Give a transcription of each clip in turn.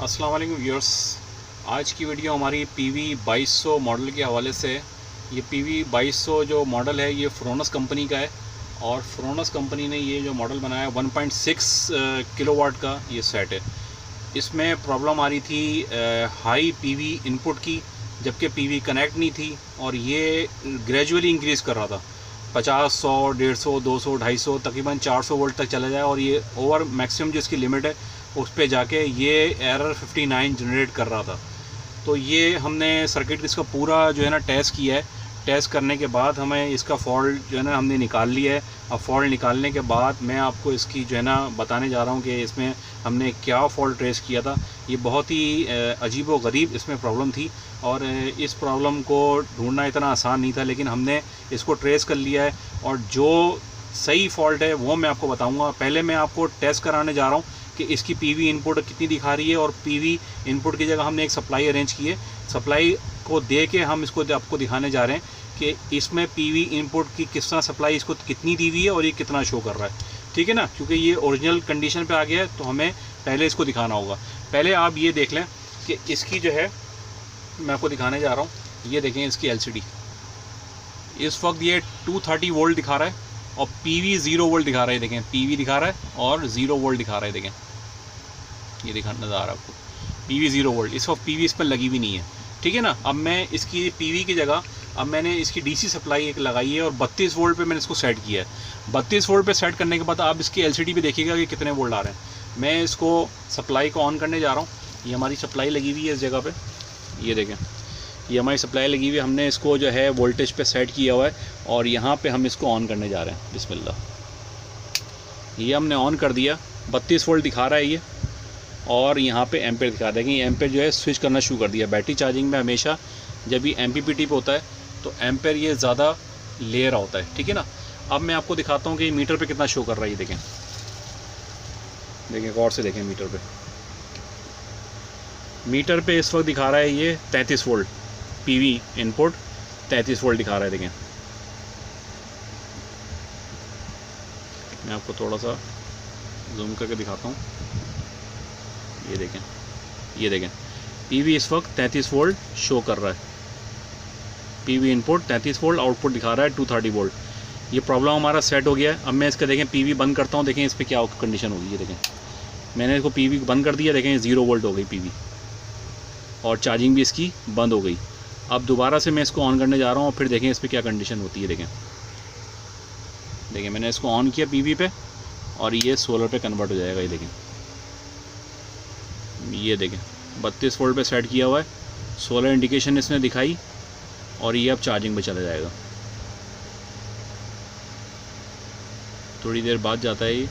अस्सलाम वालेकुम व्यूअर्स। आज की वीडियो हमारी PV 2200 मॉडल के हवाले से है। ये PV 2200 जो मॉडल है ये फ्रोनस कंपनी का है और फ्रोनस कंपनी ने ये जो मॉडल बनाया 1.6 किलोवाट का ये सेट है। इसमें प्रॉब्लम आ रही थी हाई PV इनपुट की, जबकि PV कनेक्ट नहीं थी और ये ग्रेजुअली इंक्रीज़ कर रहा था 50, 100, 150, 200, 250 तकरीबन 400 वोल्ट तक चला जाए और ये ओवर मैक्सिमम जो इसकी लिमिट है उस पे जाके ये एरर 59 जनरेट कर रहा था। तो ये हमने सर्किट इसका पूरा जो है ना टेस्ट किया है। टेस्ट करने के बाद हमें इसका फॉल्ट जो है ना हमने निकाल लिया है। अब फॉल्ट निकालने के बाद मैं आपको इसकी जो है ना बताने जा रहा हूँ कि इसमें हमने क्या फॉल्ट ट्रेस किया था। ये बहुत ही अजीब व गरीब इसमें प्रॉब्लम थी और इस प्रॉब्लम को ढूंढना इतना आसान नहीं था, लेकिन हमने इसको ट्रेस कर लिया है और जो सही फॉल्ट है वो मैं आपको बताऊँगा। पहले मैं आपको टेस्ट कराने जा रहा हूँ कि इसकी PV इनपुट कितनी दिखा रही है और PV इनपुट की जगह हमने एक सप्लाई अरेंज की है। सप्लाई को दे के हम इसको आपको दिखाने जा रहे हैं कि इसमें PV इनपुट की किस तरह सप्लाई इसको कितनी दी हुई है और ये कितना शो कर रहा है, ठीक है ना। क्योंकि ये ओरिजिनल कंडीशन पे आ गया है तो हमें पहले इसको दिखाना होगा। पहले आप ये देख लें कि इसकी जो है मैं आपको दिखाने जा रहा हूँ। ये देखें इसकी LCD इस वक्त ये 230 वोल्ट दिखा रहा है और PV 0 वोल्ट दिखा रहा है। देखें PV दिखा रहा है और 0 वोल्ट दिखा रहा है। देखें ये दिखा नज़र आ रहा है आपको PV 0 वोल्ट। इस वक्त PV इस पर लगी भी नहीं है, ठीक है ना। अब मैं इसकी PV की जगह अब मैंने इसकी DC सप्लाई एक लगाई है और 32 वोल्ट पे मैंने इसको सेट किया है। 32 वोल्ट पे सेट करने के बाद आप इसकी LCD पे देखिएगा कि कितने वोल्ट आ रहे हैं। मैं इसको सप्लाई को ऑन करने जा रहा हूँ। ये हमारी सप्लाई लगी हुई है इस जगह पर, ये देखें ये हमारी सप्लाई लगी हुई है। हमने इसको जो है वोल्टेज पे सेट किया हुआ है और यहाँ पे हम इसको ऑन करने जा रहे हैं। बिस्मिल्लाह, ये हमने ऑन कर दिया। 32 वोल्ट दिखा रहा है ये और यहाँ पे एम्पेयर दिखा रहा है कि एम्पेयर जो है स्विच करना शुरू कर दिया। बैटरी चार्जिंग में हमेशा जब ये MPPT पे होता है तो एम्पेयर ये ज़्यादा ले रहा होता है, ठीक है ना। अब मैं आपको दिखाता हूँ कि मीटर पर कितना शो कर रहा है। ये देखें देखें गौर से देखें मीटर पे इस वक्त दिखा रहा है ये 33 वोल्ट PV इनपुट 33 वोल्ट दिखा रहा है। देखें मैं आपको थोड़ा सा जूम करके दिखाता हूँ। ये देखें PV इस वक्त 33 वोल्ट शो कर रहा है। PV इनपुट 33 वोल्ट, आउटपुट दिखा रहा है 230 वोल्ट। ये प्रॉब्लम हमारा सेट हो गया है। अब मैं इसका देखें PV बंद करता हूँ। देखें इस पर क्या कंडीशन होगी। ये देखें मैंने इसको PV बंद कर दिया। देखें 0 वोल्ट हो गई PV और चार्जिंग भी इसकी बंद हो गई। अब दोबारा से मैं इसको ऑन करने जा रहा हूँ और फिर देखें इस पर क्या कंडीशन होती है। देखें मैंने इसको ऑन किया PV पे और ये सोलर पे कन्वर्ट हो जाएगा। ये देखें 32 वोल्ट पे सेट किया हुआ है। सोलर इंडिकेशन इसने दिखाई और ये अब चार्जिंग पे चला जाएगा। थोड़ी देर बाद जाता है ये,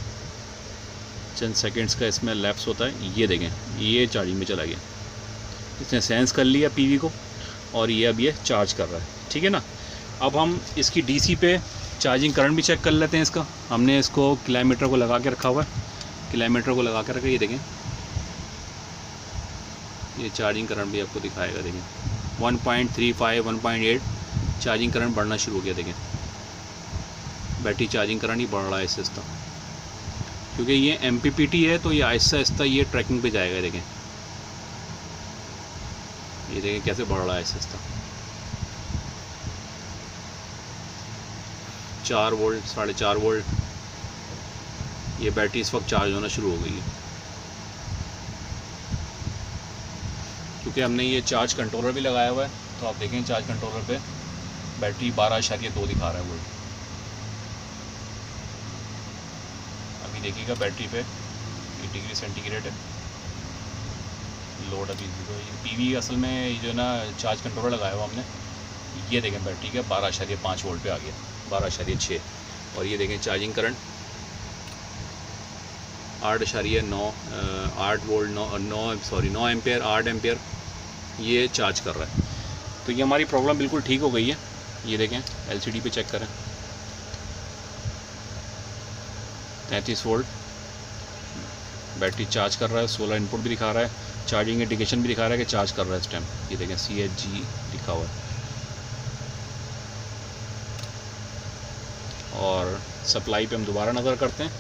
चंद सेकेंड्स का इसमें लैप्स होता है। ये देखें ये चार्जिंग में चला गया। इसने सेंस कर लिया PV को और ये अब ये चार्ज कर रहा है, ठीक है ना। अब हम इसकी DC पे चार्जिंग करंट भी चेक कर लेते हैं इसका। हमने इसको किलोमीटर को लगा के रखा हुआ है। किलोमीटर को लगा के रखा, ये देखें ये चार्जिंग करंट भी आपको दिखाएगा। देखें 1.35, 1.8 चार्जिंग करंट बढ़ना शुरू हो गया। देखें बैटरी चार्जिंग करंट ही बढ़ रहा है इससे इसका, क्योंकि ये MPPT है तो ये आहिस्ता आहिस्ता ये ट्रैकिंग पे जाएगा। देखें ये देखें कैसे बढ़ रहा है आहिस्ता। 4 वोल्ट, 4.5 वोल्ट। ये बैटरी इस वक्त चार्ज होना शुरू हो गई है, क्योंकि हमने ये चार्ज कंट्रोलर भी लगाया हुआ है। तो आप देखें चार्ज कंट्रोलर पे बैटरी 12.2 दिखा रहा है वोल्ट। अभी देखिएगा बैटरी पे 8 डिग्री सेंटीग्रेड है। लोड अभी 0 है। PV असल में जो ना चार्ज कंट्रोलर लगाया हुआ हमने। ये देखें बैटरी का 12.5 वोल्ट पे आ गया, 12.6। और ये देखें charging current 8 volt 9 ampere 8 ampere ये चार्ज कर रहा है। तो ये हमारी प्रॉब्लम बिल्कुल ठीक हो गई है। ये देखें LCD पे चेक करें 33 वोल्ट बैटरी चार्ज कर रहा है। सोलर इनपुट भी दिखा रहा है, चार्जिंग इंडिकेशन भी दिखा रहा है कि चार्ज कर रहा है इस टाइम। ये देखें CHG लिखा हुआ है। और सप्लाई पे हम दोबारा नज़र करते हैं।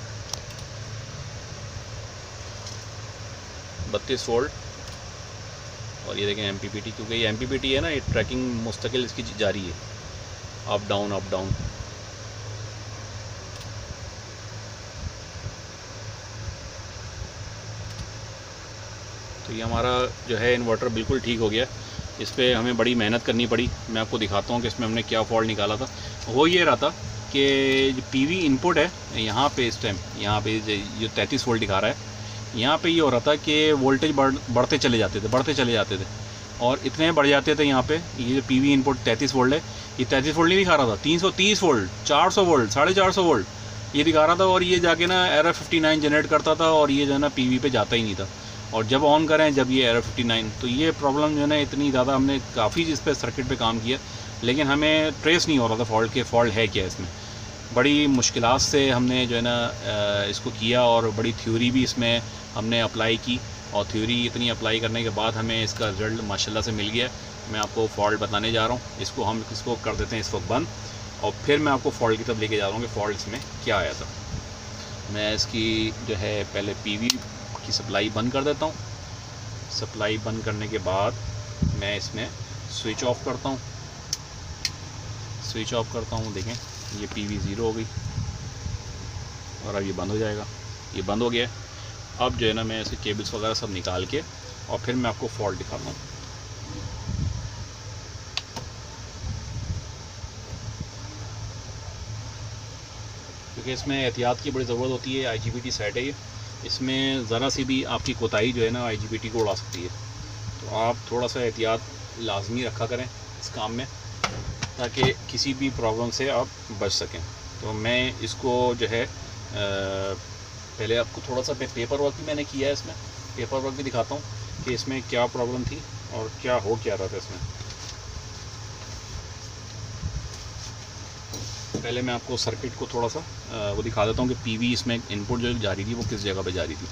32 वोल्ट और ये देखें MPPT, क्योंकि ये MPPT है ना, ये ट्रैकिंग मुस्तकिल इसकी जारी है, अप डाउन अप डाउन। तो ये हमारा जो है इन्वर्टर बिल्कुल ठीक हो गया। इस पर हमें बड़ी मेहनत करनी पड़ी। मैं आपको दिखाता हूँ कि इसमें हमने क्या फॉल्ट निकाला था। हो ये रहा था कि जो PV इनपुट है यहाँ पे, इस टाइम यहाँ पे जो 33 वोल्ट दिखा रहा है, यहाँ पे ये हो रहा था कि वोल्टेज बढ़ते चले जाते थे और इतने बढ़ जाते थे। यहाँ पे ये जो PV इनपुट 33 वोल्ट है, ये 33 वोल्ट नहीं दिखा रहा था, 330 वोल्ट, 400 वोल्ट, 450 वोल्ट ये दिखा रहा था। और ये जाके ना एरर 59 जनरेट करता था और ये जो है ना PV पे जाता ही नहीं था। और जब ऑन करें जब ये एरर 59, तो ये प्रॉब्लम जो है ना इतनी ज़्यादा, हमने काफ़ी इस पर सर्किट पे काम किया लेकिन हमें ट्रेस नहीं हो रहा था फॉल्ट है क्या इसमें। बड़ी मुश्किलात से हमने जो है ना इसको किया और बड़ी थ्योरी भी इसमें हमने अप्लाई की, और थ्योरी इतनी अप्लाई करने के बाद हमें इसका रिज़ल्ट माशाल्लाह से मिल गया। मैं आपको फॉल्ट बताने जा रहा हूँ। इसको कर देते हैं इस वक्त बंद, और फिर मैं आपको फॉल्ट की तरफ लेके जा रहा हूँ कि फॉल्ट इसमें क्या आया था। मैं इसकी जो है पहले PV की सप्लाई बंद कर देता हूँ। सप्लाई बंद करने के बाद मैं इसमें स्विच ऑफ करता हूँ। देखें ये PV 0 हो गई और अब ये बंद हो जाएगा। ये बंद हो गया। अब जो है ना मैं इसके केबल्स वगैरह सब निकाल के और फिर मैं आपको फॉल्ट दिखाता हूँ। क्योंकि इसमें एहतियात की बड़ी ज़रूरत होती है। IGBT सेट है ये, इसमें ज़रा सी भी आपकी कोताही जो है ना IGBT को उड़ा सकती है। तो आप थोड़ा सा एहतियात लाजमी रखा करें इस काम में, ताकि किसी भी प्रॉब्लम से आप बच सकें। तो मैं इसको जो है पहले आपको थोड़ा सा पेपर वर्क भी मैंने किया है, इसमें पेपर वर्क भी दिखाता हूँ कि इसमें क्या प्रॉब्लम थी और क्या रहा था इसमें। पहले मैं आपको सर्किट को थोड़ा सा वो दिखा देता हूँ कि PV इसमें इनपुट जो जा रही थी वो किस जगह पे जा रही थी।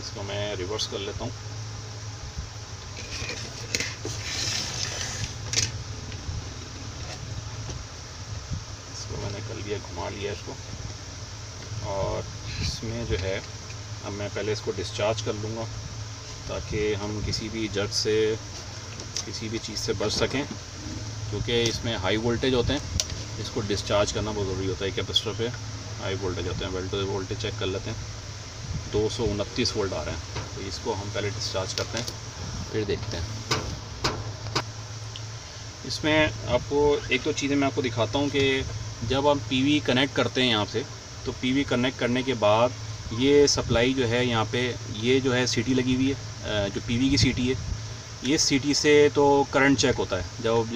इसको मैं रिवर्स कर लेता हूँ। इसको मैंने कर लिया, घुमा लिया इसको, और इसमें जो है अब मैं पहले इसको डिस्चार्ज कर लूँगा ताकि हम किसी भी जग से, किसी भी चीज़ से बच सकें, क्योंकि इसमें हाई वोल्टेज होते हैं। इसको डिस्चार्ज करना बहुत ज़रूरी होता है। कैपेसिटर पे हाई वोल्टेज होते हैं। वोल्टेज चेक कर लेते हैं, 229 वोल्ट आ रहे हैं। तो इसको हम पहले डिस्चार्ज करते हैं, फिर देखते हैं। इसमें आपको एक दो चीज़ें मैं आपको दिखाता हूँ कि जब हम PV कनेक्ट करते हैं यहाँ से, तो PV कनेक्ट करने के बाद ये सप्लाई जो है यहाँ पे, ये जो है CT लगी हुई है, जो PV की CT है, ये CT से तो करंट चेक होता है। जब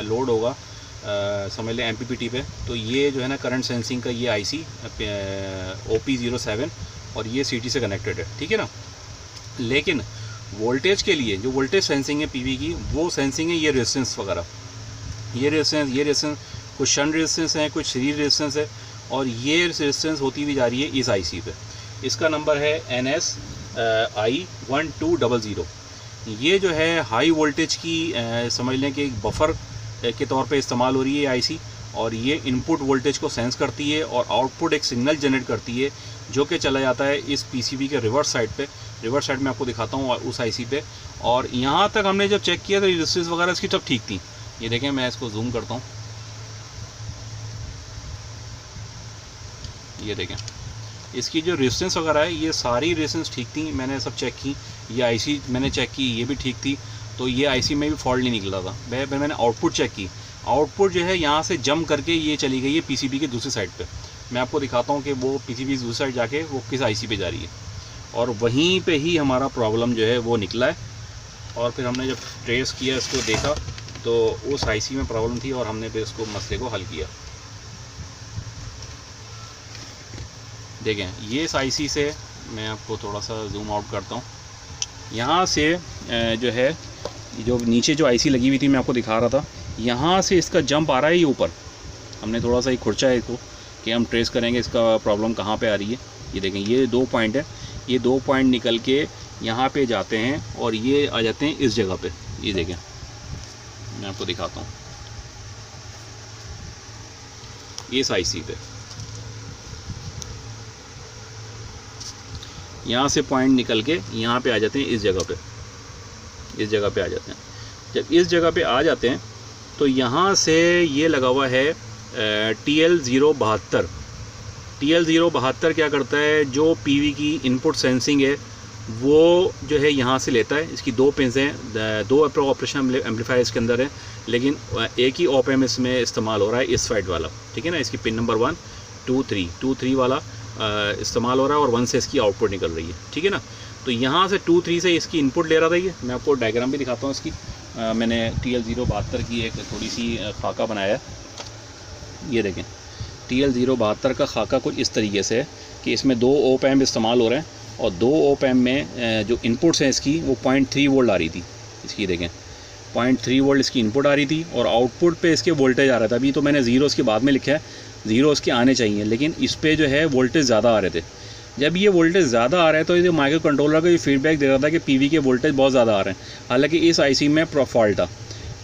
लोड होगा समझ लें MPPT पे, तो ये जो है ना करंट सेंसिंग का ये IC OP07 और ये CT से कनेक्टेड है, ठीक है ना। लेकिन वोल्टेज के लिए जो वोल्टेज सेंसिंग है PV की, वो सेंसिंग है ये रेजिस्टेंस वगैरह, ये रेजिस्टेंस कुछ शंट रेजिस्टेंस है, कुछ सीरीज रेजिस्टेंस है, और ये रेजिस्टेंस होती हुई जा रही है इस IC पे। इसका नंबर है NSI1200। ये जो है हाई वोल्टेज की समझ लें कि एक बफर के तौर पे इस्तेमाल हो रही है IC, और ये इनपुट वोल्टेज को सेंस करती है और आउटपुट एक सिग्नल जनरेट करती है जो कि चला जाता है इस PCB के रिवर्स साइड पे। रिवर्स साइड में आपको दिखाता हूँ उस IC पे। और यहाँ तक हमने जब चेक किया तो रेजिस्टेंस वगैरह इसकी सब ठीक थी। ये देखें, मैं इसको जूम करता हूँ, ये देखें इसकी जो रेजिस्टेंस वगैरह है, ये सारी रेजिस्टेंस ठीक थी, मैंने सब चेक की। ये IC मैंने चेक की, ये भी ठीक थी। तो ये IC में भी फॉल्ट नहीं निकला था। मैंने आउटपुट चेक की, आउटपुट जो है यहाँ से जंप करके ये चली गई है PCB की दूसरी साइड पे। मैं आपको दिखाता हूँ कि वो PCB की दूसरी साइड जाके वो किस IC पे जा रही है, और वहीं पे ही हमारा प्रॉब्लम जो है वो निकला है। और फिर हमने जब ट्रेस किया, इसको देखा, तो उस IC में प्रॉब्लम थी और हमने फिर उसको मसले को हल किया। देखें, ये इस IC से मैं आपको थोड़ा सा जूम आउट करता हूँ। यहाँ से जो है जो नीचे जो IC लगी हुई थी मैं आपको दिखा रहा था, यहाँ से इसका जंप आ रहा है ये ऊपर। हमने थोड़ा सा ही खुर्चा है इसको कि हम ट्रेस करेंगे इसका प्रॉब्लम कहाँ पे आ रही है। ये देखें, ये 2 पॉइंट है, ये 2 पॉइंट निकल के यहाँ पे जाते हैं और ये आ जाते हैं इस जगह पे। ये देखें, मैं आपको दिखाता हूँ, इस IC पे यहाँ से पॉइंट निकल के यहाँ पे आ जाते हैं इस जगह पे। इस जगह पे आ जाते हैं। जब इस जगह पे आ जाते हैं तो यहाँ से ये लगा हुआ है TL072। TL072 क्या करता है, जो PV की इनपुट सेंसिंग है वो जो है यहाँ से लेता है। इसकी 2 पिन्स हैं, 2 ऑपरेशन एम्पलीफायर इसके अंदर है, लेकिन एक ही ऑप एम्प इसमें इस्तेमाल हो रहा है, इस साइड वाला, ठीक है ना। इसकी पिन नंबर 1 2 3 वाला इस्तेमाल हो रहा है और 1 से इसकी आउटपुट निकल रही है, ठीक है ना। तो यहाँ से 2 3 से इसकी इनपुट ले रहा था। ये मैं आपको डायग्राम भी दिखाता हूँ इसकी। मैंने TL072 की एक थोड़ी सी खाका बनाया है, ये देखें। TL072 का खाका कुछ इस तरीके से है कि इसमें 2 ऑप एम्प इस्तेमाल हो रहे हैं और 2 ऑप एम्प में जो इनपुट्स हैं इसकी वो 0.3 वोल्ट आ रही थी। इसकी देखें 0.3 वोल्ट इसकी इनपुट आ रही थी और आउटपुट पे इसके वोल्टेज आ रहा था। अभी तो मैंने ज़ीरो इसके बाद में लिखा है, ज़ीरो इसके आने चाहिए, लेकिन इस पर जो है वोल्टेज ज़्यादा आ रहे थे। जब ये वोल्टेज ज़्यादा आ रहा है तो ये माइक्रो कंट्रोलर को ये फीडबैक दे रहा था कि PV के वोल्टेज बहुत ज़्यादा आ रहे हैं, हालांकि इस IC में फॉल्ट था।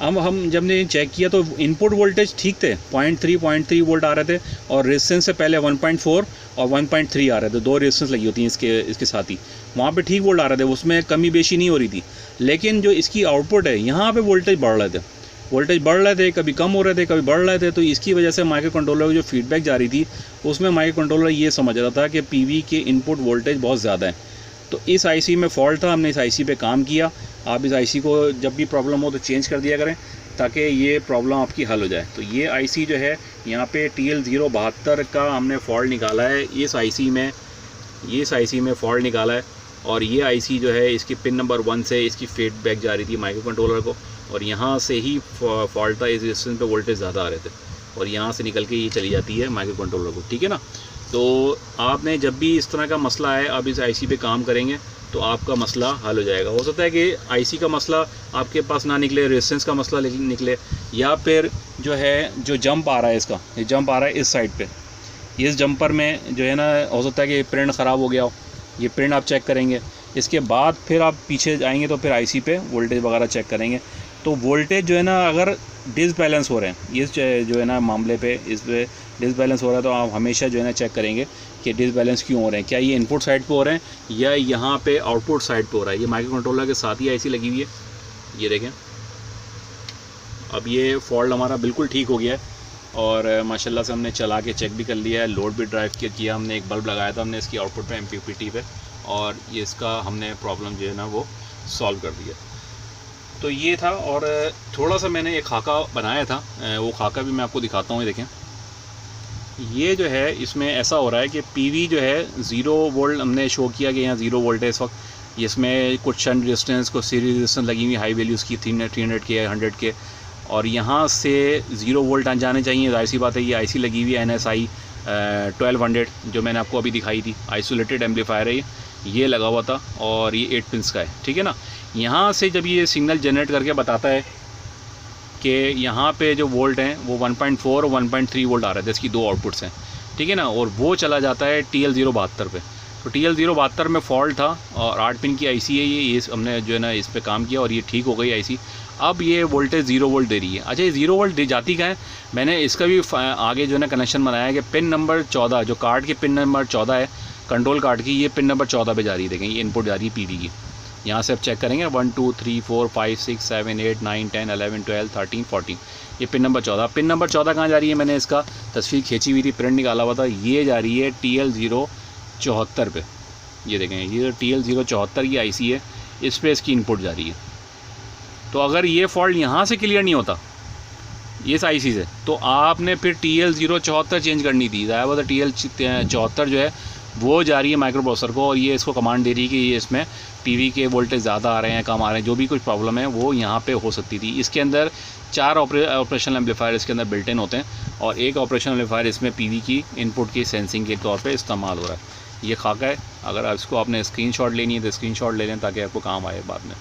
अब हम जब ने चेक किया तो इनपुट वोल्टेज ठीक थे, 0.3 वोल्ट आ रहे थे और रेजिस्टेंस से पहले 1.4 और 1.3 आ रहे थे। 2 रेजिस्टेंस लगी होती हैं इसके साथ ही, वहाँ पे ठीक वोल्ट आ रहे थे, उसमें कमी बेशी नहीं हो रही थी। लेकिन जो इसकी आउटपुट है यहाँ पे वोल्टेज बढ़ रहे थे, कभी कम हो रहे थे, कभी बढ़ रहे थे। तो इसकी वजह से माइक्रो कंट्रोलर की जो फीडबैक जा रही थी उसमें माइक्रो कंट्रोलर ये समझ रहा था कि PV के इनपुट वोल्टेज बहुत ज़्यादा है। तो इस IC में फॉल्ट था, हमने इस IC पे काम किया। आप इस IC को जब भी प्रॉब्लम हो तो चेंज कर दिया करें ताकि ये प्रॉब्लम आपकी हल हो जाए। तो ये IC जो है यहाँ पे TL072 का हमने फॉल्ट निकाला है, इस IC में फॉल्ट निकाला है। और ये IC जो है इसकी पिन नंबर 1 से इसकी फीडबैक जा रही थी माइक्रो कंट्रोलर को और यहाँ से ही फॉल्ट था, इस रेजिस्टेंस पे वोल्टेज ज़्यादा आ रहे थे और यहाँ से निकल के ये चली जाती है माइक्रो कंट्रोलर को, ठीक है ना। तो आपने जब भी इस तरह का मसला है आप इस IC पे काम करेंगे तो आपका मसला हल हो जाएगा। हो सकता है कि IC का मसला आपके पास ना निकले, रेजिस्टेंस का मसला निकले, या फिर जो है जो जंप आ रहा है इसका, ये जंप आ रहा है इस साइड पे, इस जंपर में जो है ना हो सकता है कि प्रिंट ख़राब हो गया हो। ये प्रिंट आप चेक करेंगे, इसके बाद फिर आप पीछे जाएंगे तो फिर IC पे वोल्टेज वगैरह चेक करेंगे। तो वोल्टेज जो है ना अगर डिसबैलेंस हो रहे हैं, ये जो है ना मामले पे इस पे डिसबैलेंस हो रहा है तो आप हमेशा जो है ना चेक करेंगे कि डिसबैलेंस क्यों हो रहे हैं, क्या ये इनपुट साइड पे हो रहे हैं या यहाँ पे आउटपुट साइड पे हो रहा है। ये माइक्रो कंट्रोलर के साथ ही IC लगी हुई है, ये देखें। अब ये फॉल्ट हमारा बिल्कुल ठीक हो गया है और माशाल्लाह से हमने चला के चेक भी कर लिया है, लोड भी ड्राइव किया हमने, एक बल्ब लगाया था हमने इसकी आउटपुट पे MPPT पे और ये इसका हमने प्रॉब्लम जो है ना वो सॉल्व कर दिया। तो ये था और थोड़ा सा मैंने एक खाका बनाया था, वो खाका भी मैं आपको दिखाता हूँ। ये देखें, ये जो है इसमें ऐसा हो रहा है कि PV जो है 0 वोल्ट हमने शो किया कि यहाँ 0 वोल्ट है इस वक्त। इसमें कुछ शंट रेजिस्टेंस, कुछ सीरीज रेजिस्टेंस लगी हुई हाई वैल्यूज़ की 300 के 100 के, और यहाँ से 0 वोल्ट आ जाने चाहिए। जाहिर सी बात है ये IC लगी हुई है NSI 1200 जो मैंने आपको अभी दिखाई थी, आइसोलेटेड एम्पलीफायर है ये लगा हुआ था और ये 8 पिन्स का है, ठीक है ना। यहाँ से जब ये सिग्नल जनरेट करके बताता है कि यहाँ पे जो वोल्ट हैं वो 1.4 और 1.3 वोल्ट आ रहे थे, इसकी 2 आउटपुट्स हैं, ठीक है ना, और वो चला जाता है TL072 पे। तो TL072 में फॉल्ट था और 8 पिन की IC है ये हमने जो है ना इस पर काम किया और ये ठीक हो गई IC। अब ये वोल्टेज 0 वोल्ट दे रही है। अच्छा, ये 0 वोल्ट दे जाती क्या है, मैंने इसका भी आगे जो है ना कनेक्शन बनाया कि पिन नंबर 14 जो कार्ड की पिन नंबर 14 है कंट्रोल कार्ड की, ये पिन नंबर 14 पे जा रही है। देखें ये इनपुट जा रही है PV की, यहाँ से आप चेक करेंगे 1 2 3 4 5 6 7 8 9 10 11 12 13 14, ये पिन नंबर 14। पिन नंबर 14 कहाँ जा रही है, मैंने इसका तस्वीर खींची हुई थी, प्रिंट निकाला हुआ था, ये जा रही है TL074 पे। ये देखें ये TL074 की IC है, इस पर इसकी इनपुट जा रही है। तो अगर ये फॉल्ट यहाँ से क्लियर नहीं होता इस IC से तो आपने फिर TL074 चेंज करनी थी। ज़ाहिर बात है TL74 जो है वो जा रही है माइक्रो प्रोसेसर को और ये इसको कमांड दे रही है कि ये इसमें PV के वोल्टेज ज़्यादा आ रहे हैं, कम आ रहे हैं, जो भी कुछ प्रॉब्लम है वो यहाँ पे हो सकती थी। इसके अंदर 4 ऑपरेशनल एम्पलीफायर इसके अंदर बिल्ट इन होते हैं और एक ऑपरेशनल एम्पलीफायर इसमें PV की इनपुट की सेंसिंग के तौर पर इस्तेमाल हो रहा है। ये खाका है, अगर इसको आपने स्क्रीनशॉट लेनी है तो स्क्रीनशॉट ले लें ताकि आपको काम आए बाद में,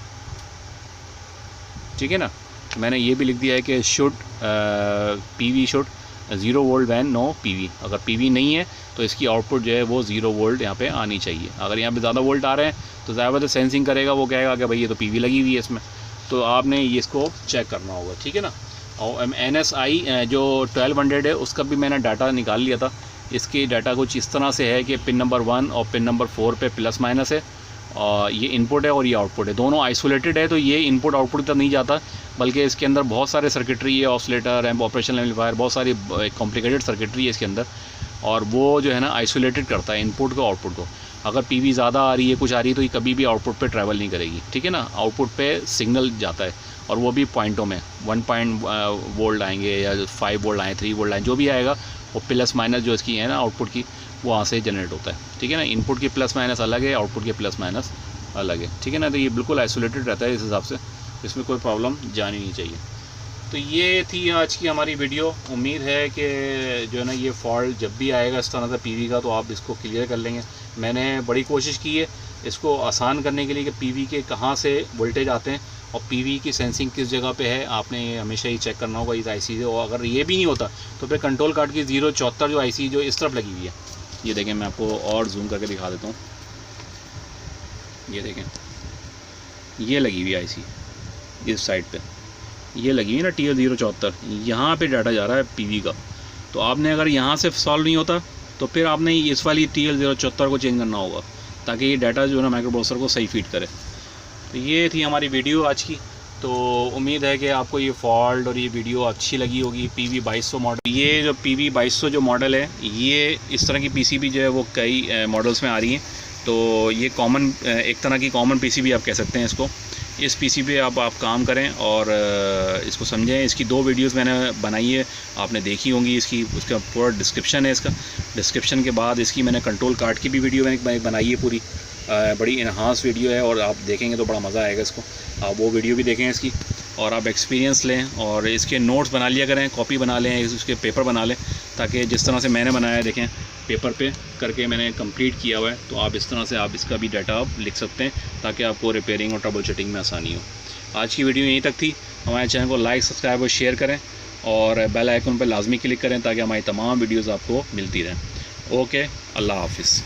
ठीक है ना। मैंने ये भी लिख दिया है कि should PV should 0 volt when no PV, अगर PV नहीं है तो इसकी आउटपुट जो है वो 0 वोल्ट यहाँ पे आनी चाहिए। अगर यहाँ पे ज़्यादा वोल्ट आ रहे हैं तो ज़्यादा सेंसिंग करेगा, वो कहेगा कि भाई ये तो PV लगी हुई है इसमें, तो आपने ये इसको चेक करना होगा, ठीक है ना। और NSI जो 1200 है उसका भी मैंने डाटा निकाल लिया था। इसकी डाटा कुछ इस तरह से है कि पिन नंबर 1 और पिन नंबर 4 पे प्लस माइनस है ये इनपुट है और ये आउटपुट है, दोनों आइसोलेटेड है। तो ये इनपुट आउटपुट तक नहीं जाता, बल्कि इसके अंदर बहुत सारे सर्किटरी है, ऑसिलेटर, एम्प, ऑपरेशनल एम्पलीफायर, बहुत सारी कॉम्प्लिकेटेड सर्किटरी है इसके अंदर, और वो जो है ना आइसोलेटेड करता है इनपुट को आउटपुट को। अगर पीवी ज़्यादा आ रही है, कुछ आ रही है, तो ये कभी भी आउटपुट पे ट्रैवल नहीं करेगी, ठीक है ना। आउटपुट पे सिग्नल जाता है, और वो भी पॉइंटों में 1 वोल्ट आएंगे या 5 वोल्ट आए, 3 वोल्ट आए, जो भी आएगा वो प्लस माइनस जो इसकी है ना आउटपुट की, वो वहाँ से जनरेट होता है, ठीक है ना। इनपुट की प्लस माइनस अलग है, आउटपुट के प्लस माइनस अलग है, ठीक है ना। तो ये बिल्कुल आइसोलेटेड रहता है, इस हिसाब से इसमें कोई प्रॉब्लम जानी नहीं चाहिए। तो ये थी आज की हमारी वीडियो। उम्मीद है कि जो है ना ये फॉल्ट जब भी आएगा इस तरह से पीवी का, तो आप इसको क्लियर कर लेंगे। मैंने बड़ी कोशिश की है इसको आसान करने के लिए कि पीवी के कहाँ से वोल्टेज आते हैं और पीवी की सेंसिंग किस जगह पे है, आपने हमेशा ही चेक करना होगा इस आईसी से। और अगर ये भी नहीं होता तो फिर कंट्रोल कार्ड की 074 जो आईसी जो इस तरफ लगी हुई है, ये देखें, मैं आपको और जूम करके दिखा देता हूँ। ये देखें, ये लगी हुई आईसी इस साइड पे, ये लगी हुई ना TL074, यहाँ पे डाटा जा रहा है पीवी का। तो आपने अगर यहाँ से सॉल्व नहीं होता तो फिर आपने इस वाली TL074 को चेंज करना होगा, ताकि ये डाटा जो है ना माइक्रो प्रोसेसर को सही फीड करे। तो ये थी हमारी वीडियो आज की। तो उम्मीद है कि आपको ये फॉल्ट और ये वीडियो अच्छी लगी होगी। PV 2200 मॉडल, ये जो PV 2200 जो मॉडल है, ये इस तरह की PCB जो है वो कई मॉडल्स में आ रही हैं। तो ये कॉमन, एक तरह की कॉमन PCB आप कह सकते हैं इसको। इस PCB पे आप काम करें और इसको समझें। इसकी 2 वीडियोस मैंने बनाई है, आपने देखी होंगी। उसका पूरा डिस्क्रिप्शन है, इसका डिस्क्रिप्शन के बाद इसकी मैंने कंट्रोल कार्ड की भी वीडियो मैंने बनाई है पूरी, बड़ी इन्हांस वीडियो है, और आप देखेंगे तो बड़ा मज़ा आएगा इसको। आप वो वीडियो भी देखें इसकी, और आप एक्सपीरियंस लें और इसके नोट्स बना लिया करें, कॉपी बना लें, उसके पेपर बना लें, ताकि जिस तरह से मैंने बनाया, देखें पेपर पे करके मैंने कंप्लीट किया हुआ है, तो आप इस तरह से आप इसका भी डाटा आप लिख सकते हैं, ताकि आपको रिपेयरिंग और ट्रबल शूटिंग में आसानी हो। आज की वीडियो यहीं तक थी। हमारे चैनल को लाइक, सब्सक्राइब और शेयर करें, और बेल आइकन पर लाजमी क्लिक करें, ताकि हमारी तमाम वीडियोज़ आपको मिलती रहें। ओके, अल्लाह हाफिज़।